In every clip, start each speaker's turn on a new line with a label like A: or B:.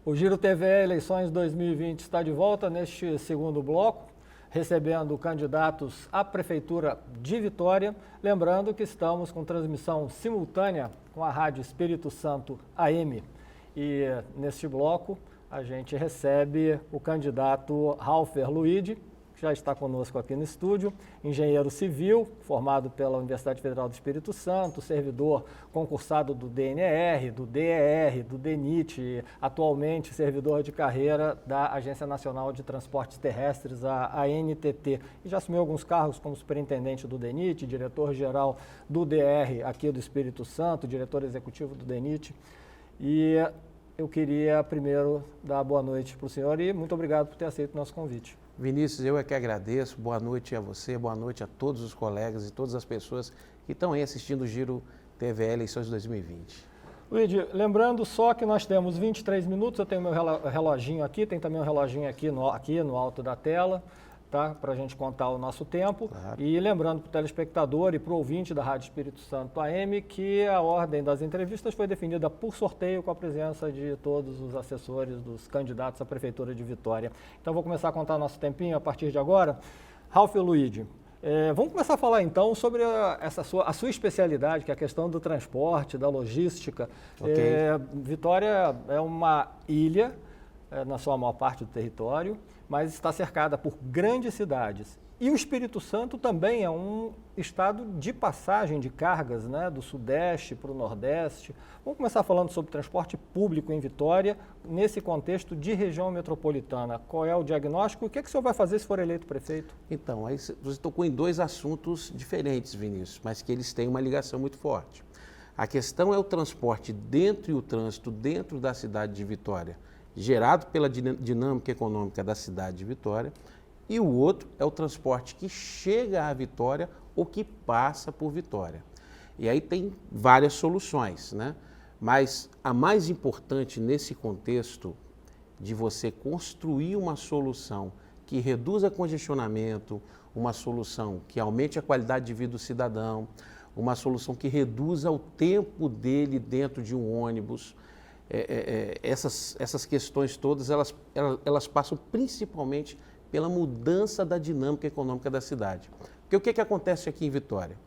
A: O Giro TV Eleições 2020 está de volta neste segundo bloco, recebendo candidatos à Prefeitura de Vitória. Lembrando que estamos com transmissão simultânea com a Rádio Espírito Santo AM. E neste bloco a gente recebe o candidato Ralfer Luide, que já está conosco aqui no estúdio, engenheiro civil, formado pela Universidade Federal do Espírito Santo, servidor concursado do DNR, do DER, do DENIT, atualmente servidor de carreira da Agência Nacional de Transportes Terrestres, a ANTT, e já assumiu alguns cargos como superintendente do DENIT, diretor-geral do DR aqui do Espírito Santo, diretor executivo do DENIT. E eu queria primeiro dar boa noite para o senhor e muito obrigado por ter aceito o nosso convite.
B: Vinícius, eu é que agradeço. Boa noite a você, boa noite a todos os colegas e todas as pessoas que estão aí assistindo o Giro TV Eleições 2020.
A: Luide, lembrando só que nós temos 23 minutos, eu tenho meu reloginho aqui, tem também um reloginho aqui no alto da tela, tá? Para a gente contar o nosso tempo.
B: Claro.
A: E lembrando para o telespectador e para o ouvinte da Rádio Espírito Santo AM que a ordem das entrevistas foi definida por sorteio com a presença de todos os assessores dos candidatos à Prefeitura de Vitória. Então vou começar a contar nosso tempinho a partir de agora. Ralfer Luide, vamos começar a falar então sobre a sua especialidade, que é a questão do transporte, da logística.
B: Okay.
A: Vitória é uma ilha, na sua maior parte do território, mas está cercada por grandes cidades. E o Espírito Santo também é um estado de passagem de cargas, né, do Sudeste para o Nordeste. Vamos começar falando sobre transporte público em Vitória, nesse contexto de região metropolitana. Qual é o diagnóstico e o que o senhor vai fazer se for eleito prefeito?
B: Então, aí você tocou em dois assuntos diferentes, Vinícius, mas que eles têm uma ligação muito forte. A questão é o transporte dentro e o trânsito dentro da cidade de Vitória, gerado pela dinâmica econômica da cidade de Vitória, e o outro é o transporte que chega à Vitória ou que passa por Vitória. E aí tem várias soluções, né? Mas a mais importante nesse contexto de você construir uma solução que reduza congestionamento, uma solução que aumente a qualidade de vida do cidadão, uma solução que reduza o tempo dele dentro de um ônibus. Essas questões todas, elas passam principalmente pela mudança da dinâmica econômica da cidade. Porque o que acontece aqui em Vitória?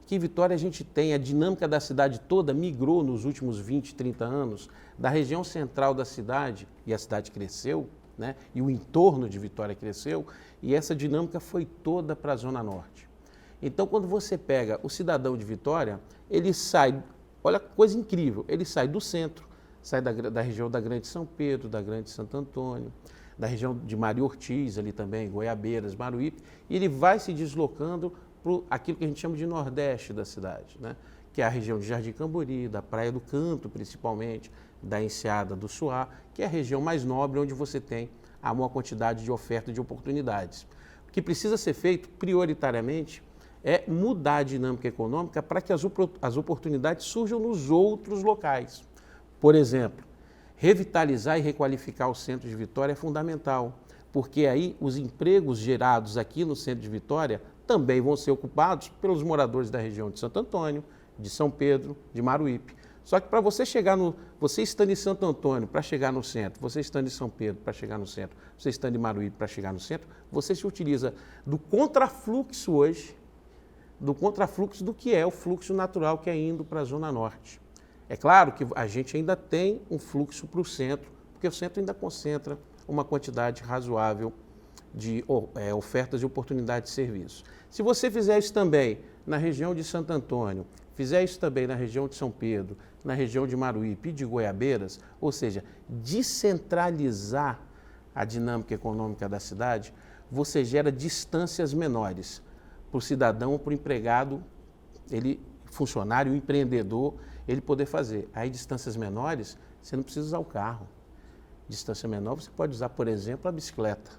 B: Aqui em Vitória a gente tem a dinâmica da cidade toda, migrou nos últimos 20, 30 anos, da região central da cidade, e a cidade cresceu, né? E o entorno de Vitória cresceu, e essa dinâmica foi toda para a Zona Norte. Então, quando você pega o cidadão de Vitória, ele sai, olha que coisa incrível, ele sai do centro, sai da região da Grande São Pedro, da Grande Santo Antônio, da região de Maria Ortiz, ali também, Goiabeiras, Maruípe, e ele vai se deslocando para aquilo que a gente chama de Nordeste da cidade, né? Que é a região de Jardim Camburi, da Praia do Canto, principalmente, da Enseada do Suá, que é a região mais nobre, onde você tem a maior quantidade de oferta de oportunidades. O que precisa ser feito, prioritariamente, é mudar a dinâmica econômica para que as oportunidades surjam nos outros locais. Por exemplo, revitalizar e requalificar o centro de Vitória é fundamental, porque aí os empregos gerados aqui no centro de Vitória também vão ser ocupados pelos moradores da região de Santo Antônio, de São Pedro, de Maruípe. Só que para você chegar você estando em Santo Antônio para chegar no centro, você estando em São Pedro para chegar no centro, você estando em Maruípe para chegar no centro, você se utiliza do contrafluxo hoje, do contrafluxo do que é o fluxo natural que é indo para a Zona Norte. É claro que a gente ainda tem um fluxo para o centro, porque o centro ainda concentra uma quantidade razoável de ofertas e oportunidades de serviço. Se você fizer isso também na região de Santo Antônio, fizer isso também na região de São Pedro, na região de Maruípe e de Goiabeiras, ou seja, descentralizar a dinâmica econômica da cidade, você gera distâncias menores para o cidadão, para o empregado, funcionário, o empreendedor, ele poder fazer. Aí, distâncias menores, você não precisa usar o carro. Distância menor, você pode usar, por exemplo, a bicicleta.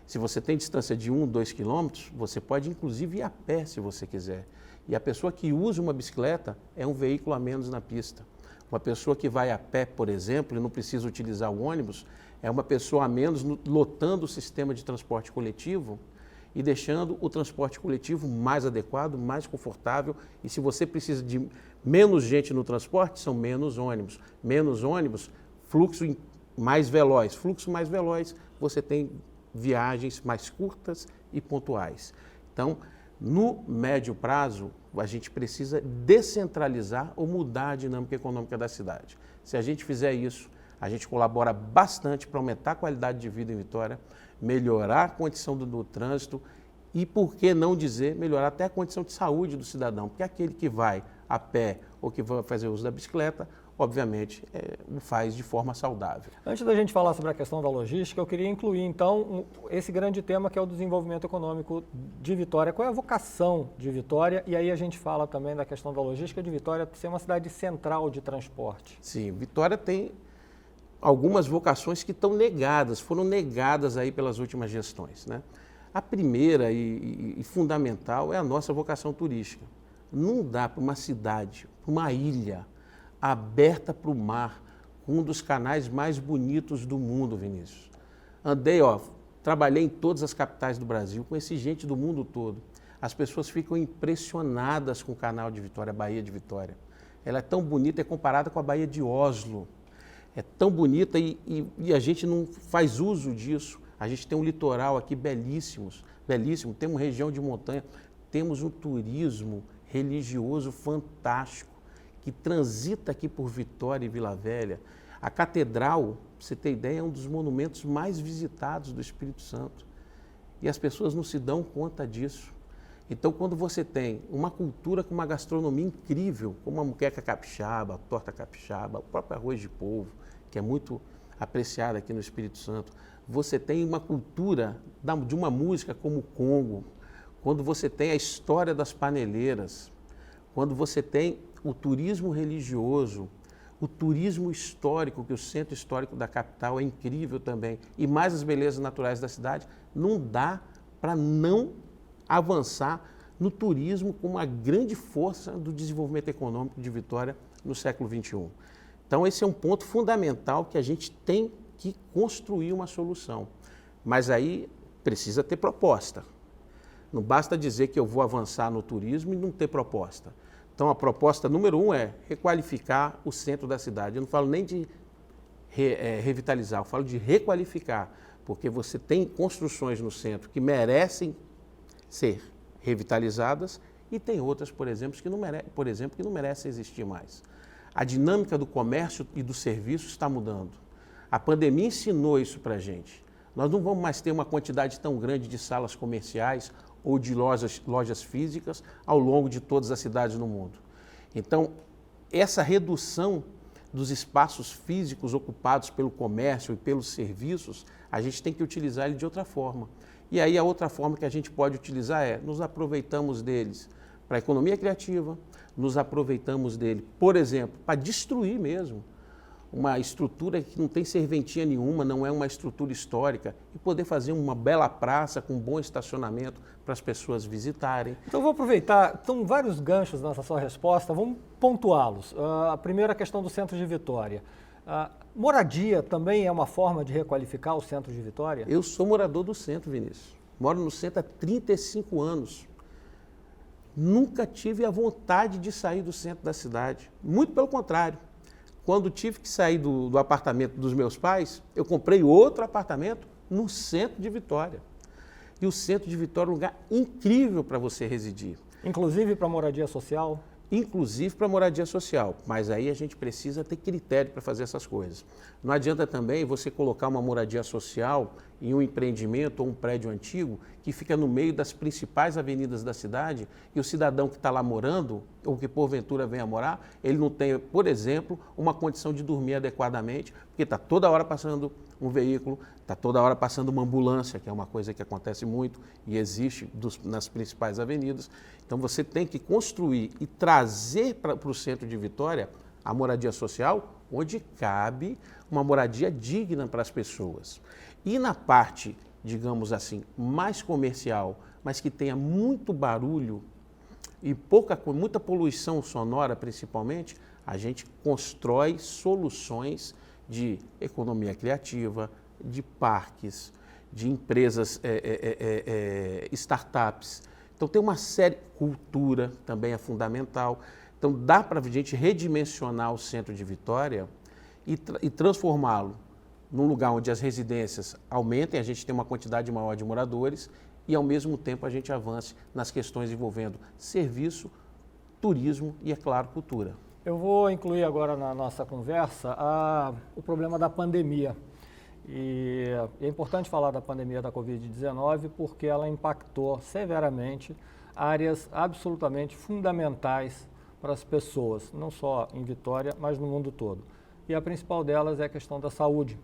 B: Se você tem distância de 1, 2 quilômetros, você pode, inclusive, ir a pé, se você quiser. E a pessoa que usa uma bicicleta é um veículo a menos na pista. Uma pessoa que vai a pé, por exemplo, e não precisa utilizar o ônibus, é uma pessoa a menos lotando o sistema de transporte coletivo e deixando o transporte coletivo mais adequado, mais confortável. E se você precisa de menos gente no transporte, são menos ônibus. Menos ônibus, fluxo mais veloz, fluxo mais veloz, você tem viagens mais curtas e pontuais. Então, no médio prazo, a gente precisa descentralizar ou mudar a dinâmica econômica da cidade. Se a gente fizer isso, a gente colabora bastante para aumentar a qualidade de vida em Vitória, melhorar a condição do trânsito e, por que não dizer, melhorar até a condição de saúde do cidadão, porque aquele que vai a pé ou que vai fazer uso da bicicleta, obviamente, o faz de forma saudável.
A: Antes da gente falar sobre a questão da logística, eu queria incluir, então, esse grande tema que é o desenvolvimento econômico de Vitória. Qual é a vocação de Vitória? E aí a gente fala também da questão da logística de Vitória ser uma cidade central de transporte.
B: Sim, Vitória tem algumas vocações que estão negadas, foram negadas aí pelas últimas gestões, né? A primeira e fundamental é a nossa vocação turística. Não dá para uma cidade, para uma ilha aberta para o mar, um dos canais mais bonitos do mundo, Vinícius. Andei, trabalhei em todas as capitais do Brasil, conheci gente do mundo todo. As pessoas ficam impressionadas com o canal de Vitória, a Baía de Vitória. Ela é tão bonita, é comparada com a Baía de Oslo. É tão bonita e a gente não faz uso disso. A gente tem um litoral aqui belíssimo, temos uma região de montanha, temos um turismo religioso fantástico, que transita aqui por Vitória e Vila Velha. A catedral, para você ter ideia, é um dos monumentos mais visitados do Espírito Santo. E as pessoas não se dão conta disso. Então, quando você tem uma cultura com uma gastronomia incrível, como a moqueca capixaba, a torta capixaba, o próprio arroz de polvo, que é muito apreciado aqui no Espírito Santo, você tem uma cultura de uma música como o Congo, quando você tem a história das paneleiras, quando você tem o turismo religioso, o turismo histórico, que o centro histórico da capital é incrível também, e mais as belezas naturais da cidade, não dá para não avançar no turismo como uma grande força do desenvolvimento econômico de Vitória no século XXI. Então, esse é um ponto fundamental que a gente tem que construir uma solução. Mas aí precisa ter proposta. Não basta dizer que eu vou avançar no turismo e não ter proposta. Então, a proposta número 1 é requalificar o centro da cidade. Eu não falo nem de revitalizar, eu falo de requalificar, porque você tem construções no centro que merecem ser revitalizadas e tem outras, por exemplo, que não merecem existir mais. A dinâmica do comércio e do serviço está mudando. A pandemia ensinou isso para a gente. Nós não vamos mais ter uma quantidade tão grande de salas comerciais ou de lojas físicas ao longo de todas as cidades no mundo. Então, essa redução dos espaços físicos ocupados pelo comércio e pelos serviços, a gente tem que utilizar ele de outra forma. E aí a outra forma que a gente pode utilizar é, nos aproveitamos deles para a economia criativa, nos aproveitamos dele, por exemplo, para destruir mesmo uma estrutura que não tem serventia nenhuma, não é uma estrutura histórica, e poder fazer uma bela praça com um bom estacionamento para as pessoas visitarem.
A: Então, vou aproveitar, estão vários ganchos nessa sua resposta, vamos pontuá-los. A primeira questão do centro de Vitória. Moradia também é uma forma de requalificar o centro de Vitória?
B: Eu sou morador do centro, Vinícius. Moro no centro há 35 anos. Nunca tive a vontade de sair do centro da cidade. Muito pelo contrário. Quando tive que sair do apartamento dos meus pais, eu comprei outro apartamento no centro de Vitória. E o centro de Vitória é um lugar incrível para você residir.
A: Inclusive para moradia social?
B: Inclusive para moradia social, mas aí a gente precisa ter critério para fazer essas coisas. Não adianta também você colocar uma moradia social em um empreendimento ou um prédio antigo que fica no meio das principais avenidas da cidade e o cidadão que está lá morando, ou que porventura venha morar, ele não tem, por exemplo, uma condição de dormir adequadamente, porque está toda hora passando um veículo, está toda hora passando uma ambulância, que é uma coisa que acontece muito e existe nas principais avenidas. Então você tem que construir e trazer para o centro de Vitória a moradia social, onde cabe uma moradia digna para as pessoas. E na parte, digamos assim, mais comercial, mas que tenha muito barulho e muita poluição sonora principalmente, a gente constrói soluções de economia criativa, de parques, de empresas, startups. Então tem uma série, cultura também é fundamental. Então dá para a gente redimensionar o centro de Vitória e transformá-lo num lugar onde as residências aumentem, a gente tem uma quantidade maior de moradores e, ao mesmo tempo, a gente avance nas questões envolvendo serviço, turismo e, é claro, cultura.
A: Eu vou incluir agora na nossa conversa o problema da pandemia. E é importante falar da pandemia da Covid-19 porque ela impactou severamente áreas absolutamente fundamentais para as pessoas, não só em Vitória, mas no mundo todo. E a principal delas é a questão da saúde.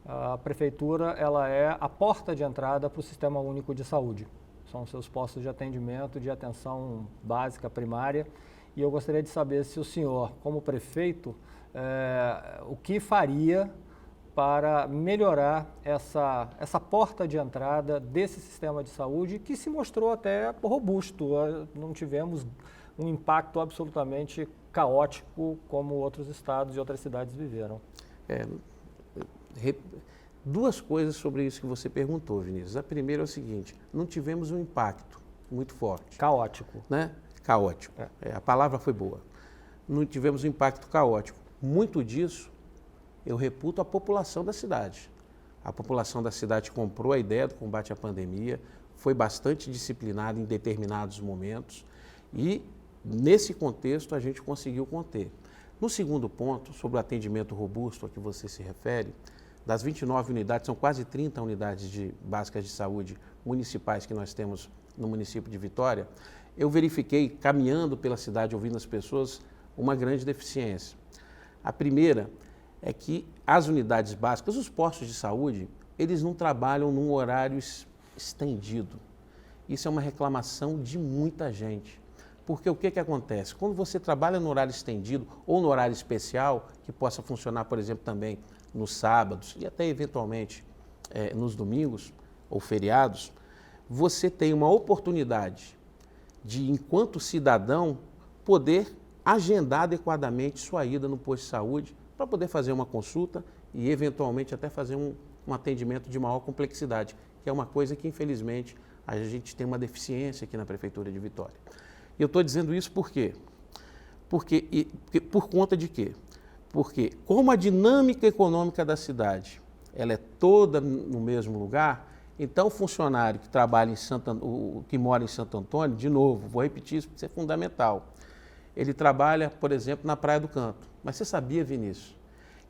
A: A prefeitura ela é a porta de entrada para o Sistema Único de Saúde. São seus postos de atendimento, de atenção básica, primária. E eu gostaria de saber se o senhor, como prefeito, o que faria para melhorar essa porta de entrada desse sistema de saúde que se mostrou até robusto. Não tivemos um impacto absolutamente caótico como outros estados e outras cidades viveram.
B: Duas coisas sobre isso que você perguntou, Vinícius. A primeira é o seguinte, não tivemos um impacto muito forte.
A: Caótico.
B: Né? Caótico. A palavra foi boa. Não tivemos um impacto caótico. Muito disso eu reputo a população da cidade. A população da cidade comprou a ideia do combate à pandemia, foi bastante disciplinada em determinados momentos e, nesse contexto, a gente conseguiu conter. No segundo ponto, sobre o atendimento robusto a que você se refere, das 29 unidades, são quase 30 unidades básicas de saúde municipais que nós temos no município de Vitória, eu verifiquei, caminhando pela cidade, ouvindo as pessoas, uma grande deficiência. A primeira é que as unidades básicas, os postos de saúde, eles não trabalham num horário estendido. Isso é uma reclamação de muita gente. Porque o que acontece? Quando você trabalha no horário estendido ou no horário especial, que possa funcionar, por exemplo, também nos sábados e até eventualmente nos domingos ou feriados, você tem uma oportunidade de, enquanto cidadão, poder agendar adequadamente sua ida no posto de saúde para poder fazer uma consulta e, eventualmente, até fazer um atendimento de maior complexidade, que é uma coisa que, infelizmente, a gente tem uma deficiência aqui na Prefeitura de Vitória. E eu estou dizendo isso por quê? Por conta de quê? Porque, como a dinâmica econômica da cidade ela é toda no mesmo lugar, então o funcionário que trabalha que mora em Santo Antônio, de novo, vou repetir isso porque isso é fundamental, ele trabalha, por exemplo, na Praia do Canto. Mas você sabia, Vinícius,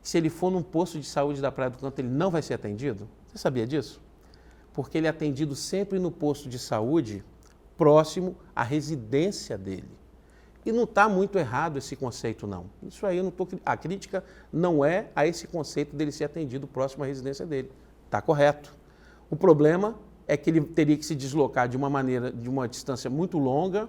B: que se ele for num posto de saúde da Praia do Canto, ele não vai ser atendido? Você sabia disso? Porque ele é atendido sempre no posto de saúde próximo à residência dele. E não está muito errado esse conceito, não. Isso aí, a crítica não é a esse conceito dele ser atendido próximo à residência dele. Está correto. O problema é que ele teria que se deslocar de uma distância muito longa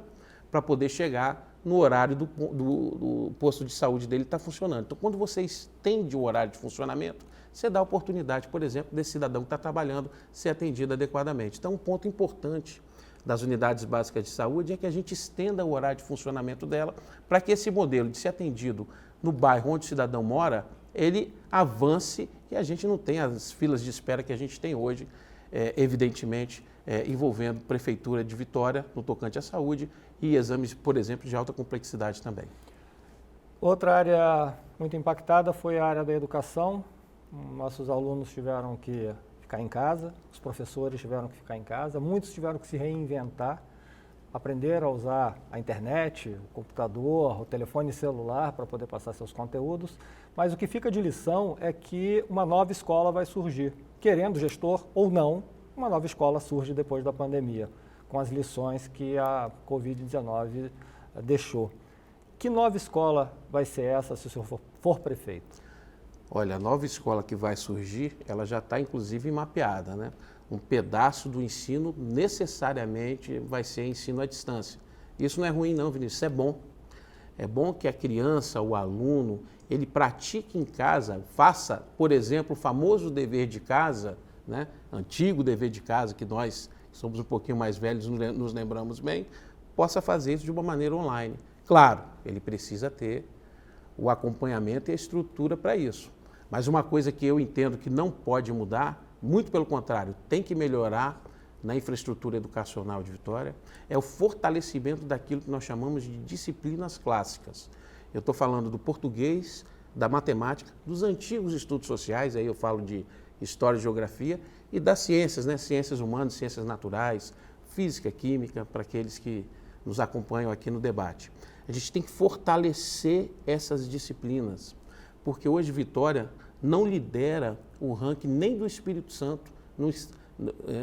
B: para poder chegar no horário do posto de saúde dele estar funcionando. Então, quando você estende o horário de funcionamento, você dá a oportunidade, por exemplo, desse cidadão que está trabalhando ser atendido adequadamente. Então, um ponto importante das unidades básicas de saúde é que a gente estenda o horário de funcionamento dela para que esse modelo de ser atendido no bairro onde o cidadão mora, ele avance e a gente não tenha as filas de espera que a gente tem hoje, evidentemente, envolvendo Prefeitura de Vitória no tocante à saúde e exames, por exemplo, de alta complexidade também.
A: Outra área muito impactada foi a área da educação. Nossos alunos tiveram que ficar em casa, os professores tiveram que ficar em casa, muitos tiveram que se reinventar, aprender a usar a internet, o computador, o telefone celular para poder passar seus conteúdos, mas o que fica de lição é que uma nova escola vai surgir. Querendo o gestor ou não, uma nova escola surge depois da pandemia, com as lições que a Covid-19 deixou. Que nova escola vai ser essa se o senhor for prefeito?
B: Olha, a nova escola que vai surgir, ela já está inclusive mapeada, né? Um pedaço do ensino necessariamente vai ser ensino à distância. Isso não é ruim não, Vinícius, isso é bom. É bom que a criança, o aluno, ele pratique em casa, faça, por exemplo, o famoso dever de casa, né? Antigo dever de casa, que nós que somos um pouquinho mais velhos nos lembramos bem, possa fazer isso de uma maneira online. Claro, ele precisa ter o acompanhamento e a estrutura para isso. Mas uma coisa que eu entendo que não pode mudar, muito pelo contrário, tem que melhorar na infraestrutura educacional de Vitória, é o fortalecimento daquilo que nós chamamos de disciplinas clássicas. Eu estou falando do português, da matemática, dos antigos estudos sociais, aí eu falo de história e geografia, e das ciências, né? Ciências humanas, ciências naturais, física, química, para aqueles que nos acompanham aqui no debate. A gente tem que fortalecer essas disciplinas, porque hoje Vitória não lidera o ranking nem do Espírito Santo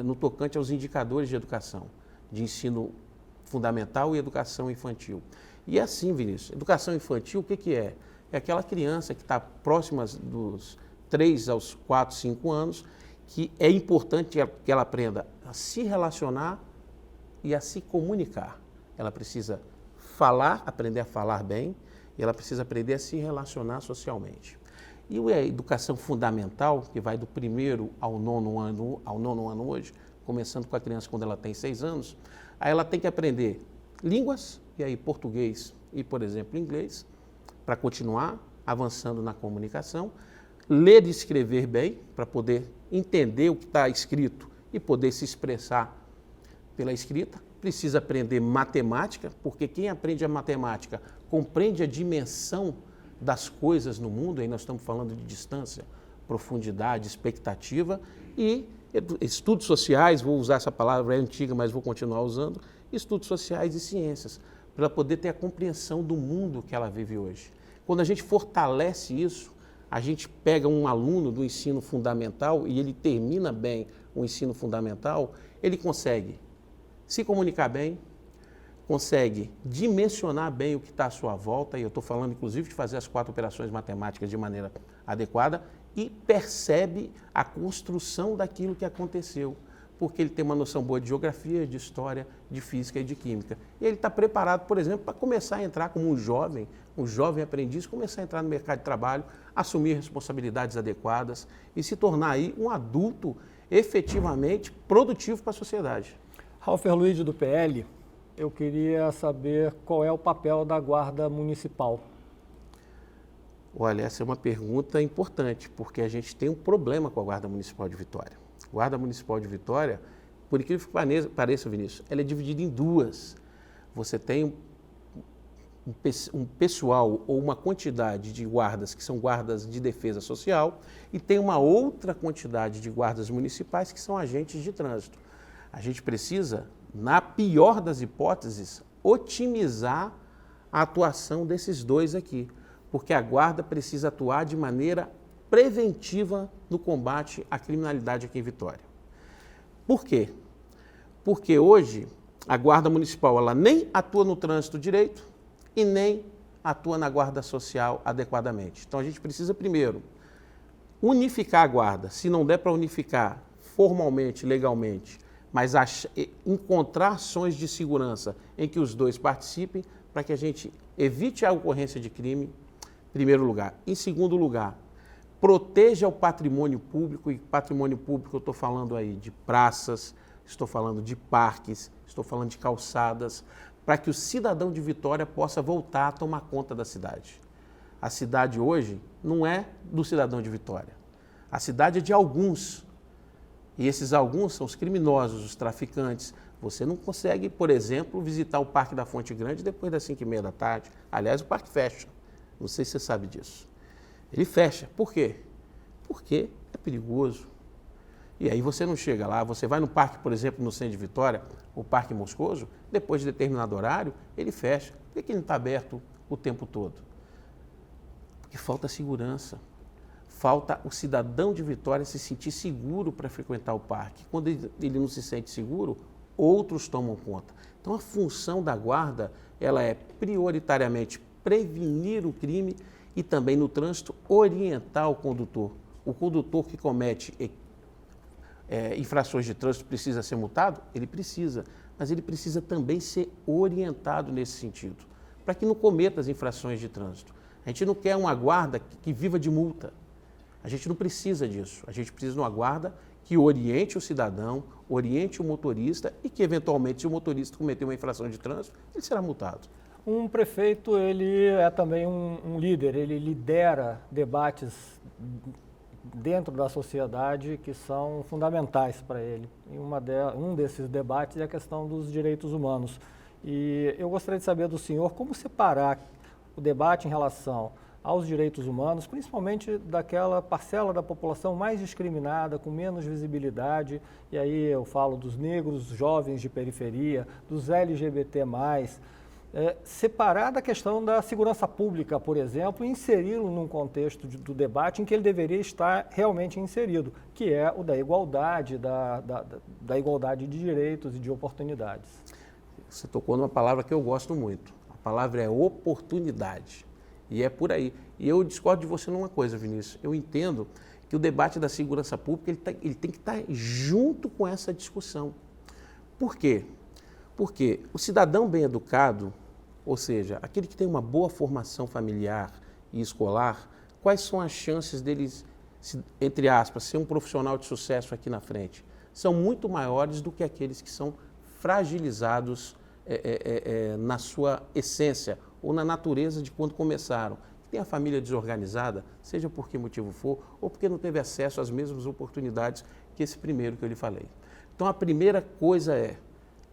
B: no tocante aos indicadores de educação, de ensino fundamental e educação infantil. E é assim, Vinícius, educação infantil, o que é? É aquela criança que está próxima dos 3 aos 4, 5 anos, que é importante que ela aprenda a se relacionar e a se comunicar. Ela precisa falar, aprender a falar bem, e ela precisa aprender a se relacionar socialmente. E a educação fundamental, que vai do 1º ao 9º ano hoje, começando com a criança quando ela tem 6 anos, aí ela tem que aprender línguas, e aí português e, por exemplo, inglês, para continuar avançando na comunicação, ler e escrever bem, para poder entender o que está escrito e poder se expressar pela escrita. Precisa aprender matemática, porque quem aprende a matemática compreende a dimensão das coisas no mundo, aí nós estamos falando de distância, profundidade, expectativa, e estudos sociais, vou usar essa palavra, é antiga, mas vou continuar usando, estudos sociais e ciências, para poder ter a compreensão do mundo que ela vive hoje. Quando a gente fortalece isso, a gente pega um aluno do ensino fundamental e ele termina bem o ensino fundamental, ele consegue se comunicar bem, consegue dimensionar bem o que está à sua volta, e eu estou falando inclusive de fazer as 4 operações matemáticas de maneira adequada, e percebe a construção daquilo que aconteceu, porque ele tem uma noção boa de geografia, de história, de física e de química. E ele está preparado, por exemplo, para começar a entrar como um jovem aprendiz, começar a entrar no mercado de trabalho, assumir responsabilidades adequadas e se tornar aí um adulto efetivamente produtivo para a sociedade.
A: Ralfer Luiz, do PL, eu queria saber qual é o papel da Guarda Municipal.
B: Olha, essa é uma pergunta importante, porque a gente tem um problema com a Guarda Municipal de Vitória. A Guarda Municipal de Vitória, por incrível que pareça, Vinícius, ela é dividida em 2. Você tem um pessoal ou uma quantidade de guardas que são guardas de defesa social e tem uma outra quantidade de guardas municipais que são agentes de trânsito. A gente precisa, na pior das hipóteses, otimizar a atuação desses 2 aqui, porque a guarda precisa atuar de maneira preventiva no combate à criminalidade aqui em Vitória. Por quê? Porque hoje a Guarda Municipal ela nem atua no trânsito direito e nem atua na guarda social adequadamente. Então a gente precisa primeiro unificar a guarda, se não der para unificar formalmente, legalmente, mas encontrar ações de segurança em que os 2 participem para que a gente evite a ocorrência de crime, em primeiro lugar. Em segundo lugar, proteja o patrimônio público, e patrimônio público eu estou falando aí de praças, estou falando de parques, estou falando de calçadas, para que o cidadão de Vitória possa voltar a tomar conta da cidade. A cidade hoje não é do cidadão de Vitória, a cidade é de alguns, e esses alguns são os criminosos, os traficantes. Você não consegue, por exemplo, visitar o Parque da Fonte Grande depois das 5h30 da tarde. Aliás, o parque fecha, não sei se você sabe disso. Ele fecha. Por quê? Porque é perigoso. E aí você não chega lá, você vai no parque, por exemplo, no centro de Vitória, o Parque Moscoso, depois de determinado horário, ele fecha. Por que ele não está aberto o tempo todo? Porque falta segurança. Falta o cidadão de Vitória se sentir seguro para frequentar o parque. Quando ele não se sente seguro, outros tomam conta. Então a função da guarda, ela é prioritariamente prevenir o crime e também no trânsito orientar o condutor. O condutor que comete infrações de trânsito precisa ser multado? Ele precisa, mas ele precisa também ser orientado nesse sentido, para que não cometa as infrações de trânsito. A gente não quer uma guarda que viva de multa. A gente não precisa disso. A gente precisa de uma guarda que oriente o cidadão, oriente o motorista e que, eventualmente, se o motorista cometer uma infração de trânsito, ele será multado.
A: Um prefeito, ele é também um líder, ele lidera debates dentro da sociedade que são fundamentais para ele. E um desses debates é a questão dos direitos humanos. E eu gostaria de saber do senhor como separar o debate em relação aos direitos humanos, principalmente daquela parcela da população mais discriminada, com menos visibilidade, e aí eu falo dos negros, jovens de periferia, dos LGBT+, separar da questão da segurança pública, por exemplo, e inseri-lo num contexto do debate em que ele deveria estar realmente inserido, que é o da igualdade, da igualdade de direitos e de oportunidades.
B: Você tocou numa palavra que eu gosto muito. A palavra é oportunidade. E é por aí. E eu discordo de você numa coisa, Vinícius. Eu entendo que o debate da segurança pública ele tem que estar junto com essa discussão. Por quê? Porque o cidadão bem educado, ou seja, aquele que tem uma boa formação familiar e escolar, quais são as chances deles, entre aspas, ser um profissional de sucesso aqui na frente? São muito maiores do que aqueles que são fragilizados na sua essência ou na natureza de quando começaram. Tem a família desorganizada, seja por que motivo for, ou porque não teve acesso às mesmas oportunidades que esse primeiro que eu lhe falei. Então, a primeira coisa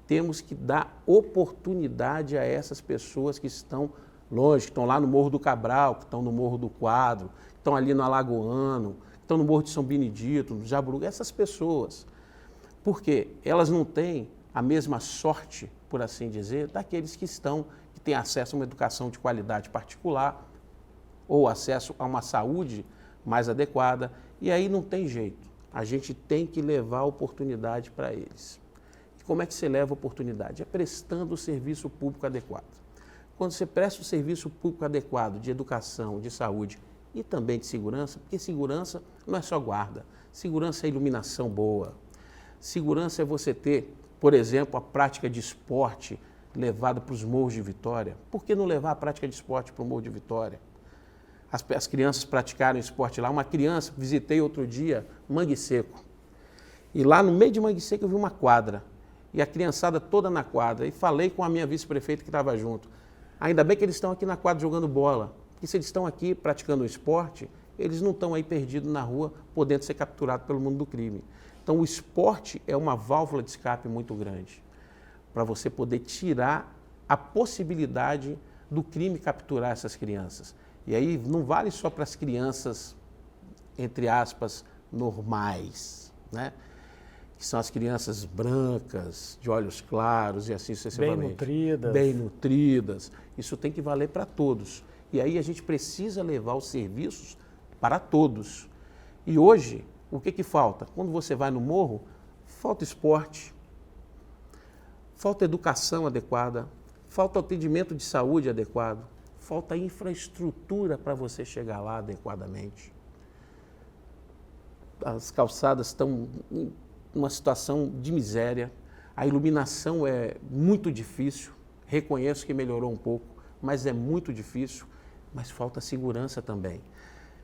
B: temos que dar oportunidade a essas pessoas que estão longe, que estão lá no Morro do Cabral, que estão no Morro do Quadro, que estão ali no Alagoano, que estão no Morro de São Benedito, no Jaburuga, essas pessoas. Porque elas não têm a mesma sorte, por assim dizer, daqueles que têm acesso a uma educação de qualidade particular ou acesso a uma saúde mais adequada, e aí não tem jeito. A gente tem que levar a oportunidade para eles. E como é que você leva a oportunidade? É prestando o serviço público adequado. Quando você presta o serviço público adequado de educação, de saúde e também de segurança, porque segurança não é só guarda, segurança é iluminação boa, segurança é você ter, por exemplo, a prática de esporte levada para os morros de Vitória. Por que não levar a prática de esporte para o Morro de Vitória? As crianças praticaram esporte lá. Uma criança, visitei outro dia, Mangue Seco. E lá no meio de Mangue Seco eu vi uma quadra. E a criançada toda na quadra. E falei com a minha vice-prefeita que estava junto. Ainda bem que eles estão aqui na quadra jogando bola. Porque se eles estão aqui praticando esporte, eles não estão aí perdidos na rua, podendo ser capturados pelo mundo do crime. Então o esporte é uma válvula de escape muito grande. Para você poder tirar a possibilidade do crime capturar essas crianças. E aí não vale só para as crianças, entre aspas, normais, né? Que são as crianças brancas, de olhos claros e assim sucessivamente.
A: Bem nutridas.
B: Bem nutridas. Isso tem que valer para todos. E aí a gente precisa levar os serviços para todos. E hoje, o que falta? Quando você vai no morro, falta esporte, falta educação adequada, falta atendimento de saúde adequado, falta infraestrutura para você chegar lá adequadamente. As calçadas estão em uma situação de miséria, a iluminação é muito difícil, reconheço que melhorou um pouco, mas é muito difícil, mas falta segurança também.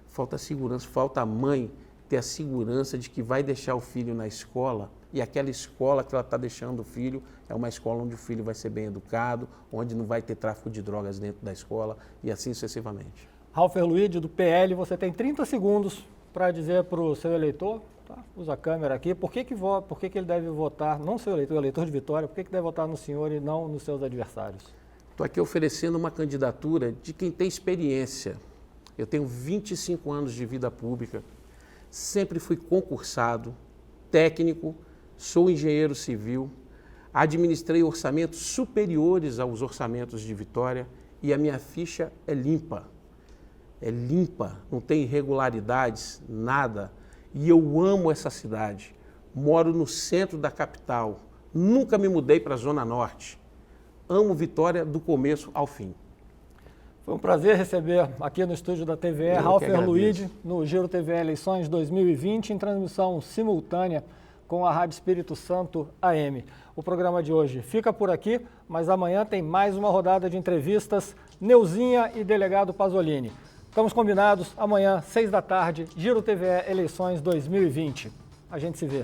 B: Falta segurança, falta a mãe ter a segurança de que vai deixar o filho na escola e aquela escola que ela está deixando o filho é uma escola onde o filho vai ser bem educado, onde não vai ter tráfico de drogas dentro da escola e assim sucessivamente.
A: Ralfer Luide, do PL, você tem 30 segundos para dizer para o seu eleitor, tá? Usa a câmera aqui, por que ele deve votar, não seu eleitor, o eleitor de Vitória, por que deve votar no senhor e não nos seus adversários?
B: Estou aqui oferecendo uma candidatura de quem tem experiência. Eu tenho 25 anos de vida pública, sempre fui concursado, técnico, sou engenheiro civil, administrei orçamentos superiores aos orçamentos de Vitória e a minha ficha é limpa. É limpa, não tem irregularidades, nada. E eu amo essa cidade. Moro no centro da capital, nunca me mudei para a Zona Norte. Amo Vitória do começo ao fim.
A: Foi um prazer receber aqui no estúdio da TVE Ralfer Luide, no Giro TVE Eleições 2020, em transmissão simultânea com a Rádio Espírito Santo AM. O programa de hoje fica por aqui, mas amanhã tem mais uma rodada de entrevistas, Neuzinha e delegado Pasolini. Estamos combinados, amanhã, 6 da tarde, Giro TVE Eleições 2020. A gente se vê.